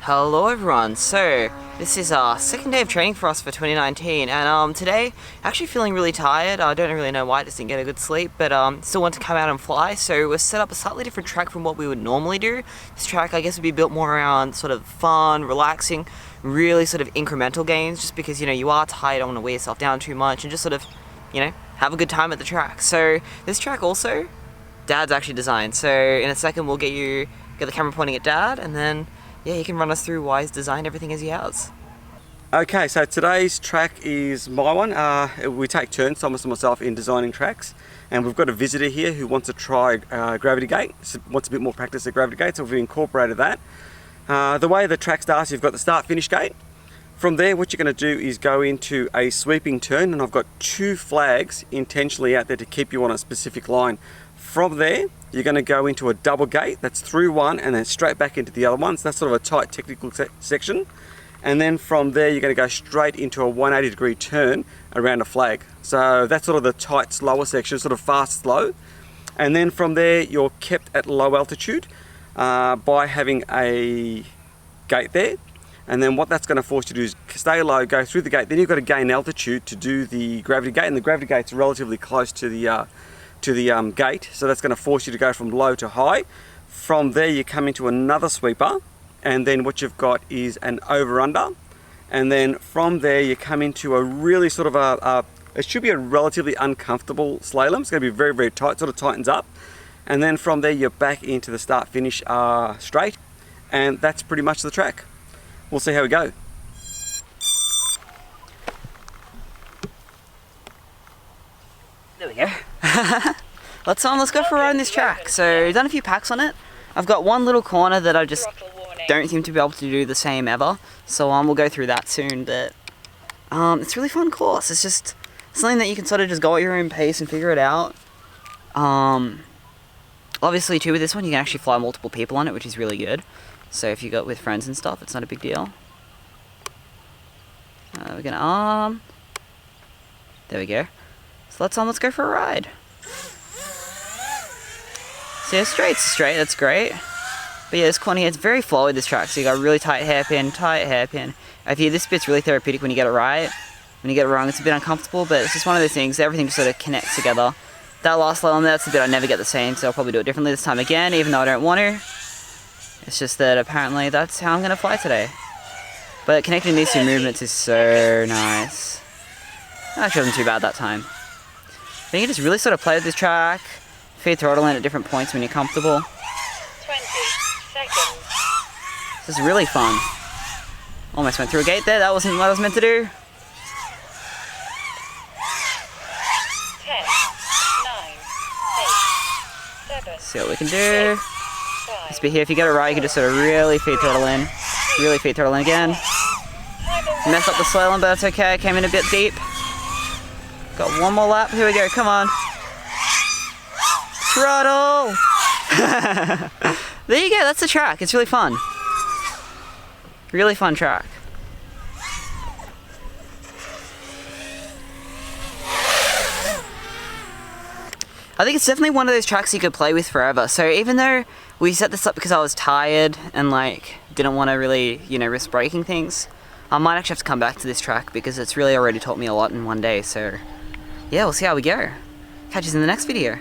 Hello everyone, so this is our second day of training for us for 2019 and today actually feeling really tired. I don't really know why, I just didn't get a good sleep, but still want to come out and fly, so we've set up a slightly different track from what we would normally do. This track I guess would be built more around sort of fun, relaxing, really sort of incremental games, just because you are tired, don't want to wear yourself down too much and just sort of, have a good time at the track. So this track also, Dad's actually designed, so in a second we'll get the camera pointing at Dad and then yeah, he can run us through why he's designed everything as he has. Okay, so today's track is my one. We take turns, Thomas and myself, in designing tracks, and we've got a visitor here who wants to try gravity gate, wants a bit more practice at gravity gate, so we've incorporated that. The way the track starts, you've got the start-finish gate. From there, what you're going to do is go into a sweeping turn, and I've got two flags intentionally out there to keep you on a specific line. From there, you're going to go into a double gate, that's through one and then straight back into the other one, so that's sort of a tight technical section. And then from there, you're going to go straight into a 180-degree turn around a flag. So that's sort of the tight, slower section, sort of fast, slow. And then from there, you're kept at low altitude by having a gate there. And then what that's going to force you to do is stay low, go through the gate, then you've got to gain altitude to do the gravity gate, and the gravity gate's relatively close to the gate, so that's going to force you to go from low to high. From there you come into another sweeper, and then what you've got is an over-under, and then from there you come into a really sort of it should be a relatively uncomfortable slalom. It's going to be very, very tight, sort of tightens up, and then from there you're back into the start-finish straight, and that's pretty much the track. We'll see how we go. There we go. Let's go for a ride on this track. So I've done a few packs on it. I've got one little corner that I just don't seem to be able to do the same ever. So we'll go through that soon, but it's a really fun course. It's just something that you can sort of just go at your own pace and figure it out. Obviously too with this one you can actually fly multiple people on it, which is really good. So if you got with friends and stuff, it's not a big deal. We're gonna there we go. So let's go for a ride. So yeah, straight, that's great. But yeah, this corner here, it's very flowy, this track. So you got a really tight hairpin. I feel this bit's really therapeutic when you get it right. When you get it wrong, it's a bit uncomfortable, but it's just one of those things, everything just sort of connects together. That last slalom there, that's the bit I never get the same, so I'll probably do it differently this time again, even though I don't want to. It's just that apparently that's how I'm going to fly today. But connecting these two movements is so nice. Actually wasn't too bad that time. But you can just really sort of play with this track, feed throttle in at different points when you're comfortable. 20 seconds. This is really fun. Almost went through a gate there, that wasn't what I was meant to do. 10, 9, 8, 7, See what we can do. 6, 5, This bit here, if you get it right, you can just sort of really feed throttle in. Really feed throttle in again. Messed up the slalom, but that's okay, came in a bit deep. Got one more lap, here we go, come on. Throttle! There you go, that's the track, it's really fun. Really fun track. I think it's definitely one of those tracks you could play with forever. So even though we set this up because I was tired and didn't want to really, risk breaking things, I might actually have to come back to this track because it's really already taught me a lot in one day. So yeah, we'll see how we go. Catch you in the next video.